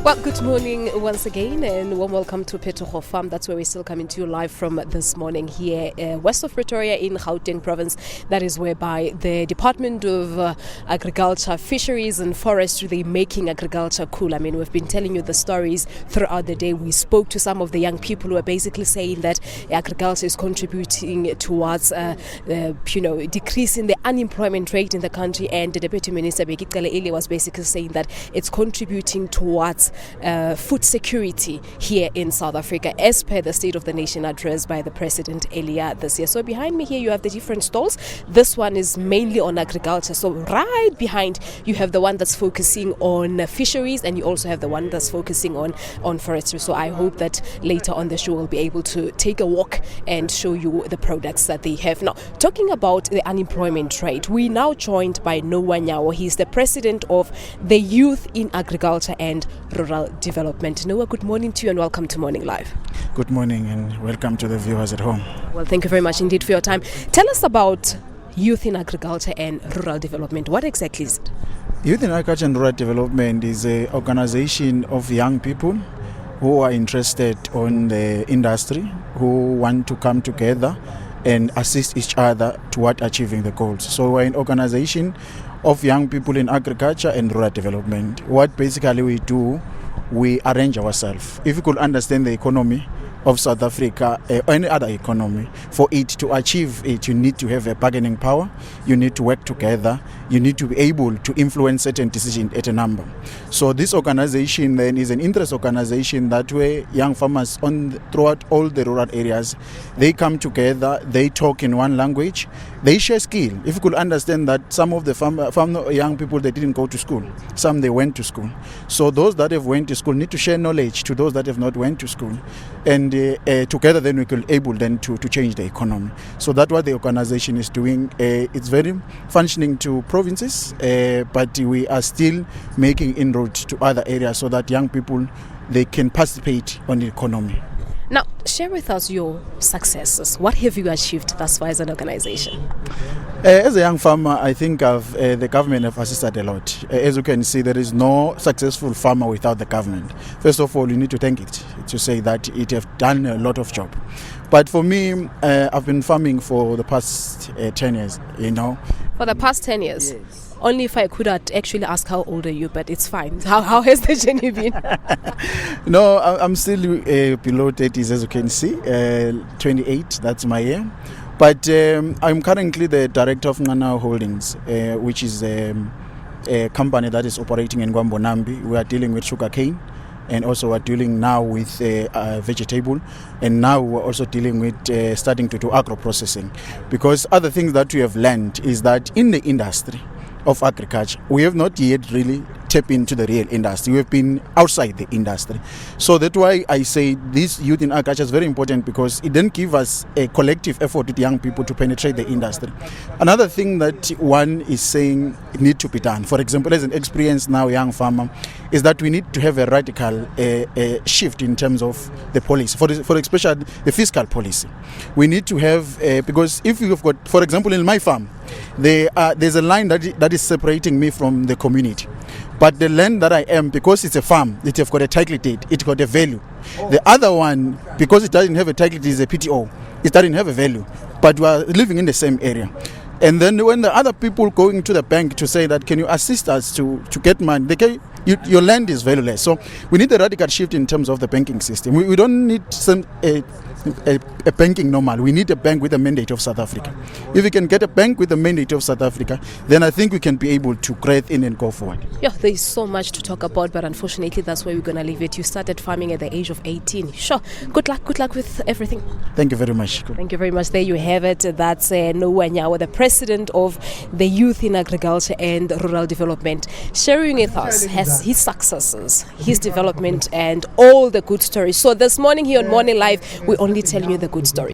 Well, good morning once again and warm welcome to Petogo Farm. That's where we're still coming to you live from this morning here west of Pretoria in Gauteng province. That is whereby the Department of Agriculture, Fisheries and Forestry, they're making agriculture cool. I mean, we've been telling you the stories throughout the day. We spoke to some of the young people who are basically saying that agriculture is contributing towards decreasing the unemployment rate in the country, and the Deputy Minister Bekicele Eli was basically saying that it's contributing towards food security here in South Africa, as per the State of the Nation address by the President earlier this year. So behind me here you have the different stalls. This one is mainly on agriculture. So right behind you have the one that's focusing on fisheries, and you also have the one that's focusing on forestry. So I hope that later on the show we'll be able to take a walk and show you the products that they have. Now, talking about the unemployment rate, we're now joined by Noah Nyawo. He's the President of the Youth in Agriculture and Rural Development. Noah, good morning to you and welcome to Morning Live. Good morning and welcome to the viewers at home. Well, thank you very much indeed for your time. Tell us about Youth in Agriculture and Rural Development. What exactly is it? Youth in Agriculture and Rural Development is an organization of young people who are interested in the industry, who want to come together and assist each other toward achieving the goals. So we're an organization of young people in agriculture and rural development. What basically we do, we arrange ourselves. If you could understand the economy of South Africa or any other economy, for it to achieve it, you need to have a bargaining power, you need to work together, you need to be able to influence certain decisions at a number. So this organization then is an interest organization that way young farmers throughout all the rural areas, they come together, they talk in one language, they share skill. If you could understand that some of the young people, they didn't go to school, some they went to school. So those that have went to school need to share knowledge to those that have not went to school. And together then we could able then to change the economy. So that's what the organization is doing. It's very functioning to provinces, but we are still making inroads to other areas so that young people, they can participate on the economy. Now, share with us your successes. What have you achieved thus far as an organization? As a young farmer, I think the government have assisted a lot. As you can see, there is no successful farmer without the government. First of all, you need to thank it to say that it have done a lot of job. But for me, I've been farming for the past 10 years, For the past 10 years? Yes. Only if I could actually ask how old are you, but it's fine. How has the journey been? No, I'm still below 30s, as you can see. 28, that's my year. But I'm currently the director of Noah Nyawo Holdings, which is a company that is operating in Gwambonambi. We are dealing with sugarcane, and also we're dealing now with vegetable, and now we're also dealing with starting to do agro processing. Because other things that we have learned is that in the industry of agriculture, we have not yet really tapped into the real industry. We have been outside the industry. So that's why I say this youth in agriculture is very important, because it then gives us a collective effort with young people to penetrate the industry. Another thing that one is saying need to be done, for example, as an experienced now young farmer, is that we need to have a radical shift in terms of the policy, for especially the fiscal policy. We need to have, because if you have got, for example, in my farm, there's a line that is separating me from the community. But the land that I am, because it's a farm, it have got a title deed, it got a value. The other one, because it doesn't have a title deed, is a PTO. It doesn't have a value. But we are living in the same area. And then when the other people going to the bank to say that, can you assist us to get money, your land is valueless. So we need a radical shift in terms of the banking system. We don't need a banking normal. We need a bank with a mandate of South Africa. If we can get a bank with a mandate of South Africa, then I think we can be able to create in and go forward. Yeah, there is so much to talk about, but unfortunately that's where we're going to leave it. You started farming at the age of 18. Sure. Good luck with everything. Thank you very much. Thank you very much. There you have it. That's Noah Nyawo, the President of the Youth in Agriculture and Rural Development, sharing with us his successes, his development, and all the good stories. So this morning here on Morning Live, we're only telling you the good story.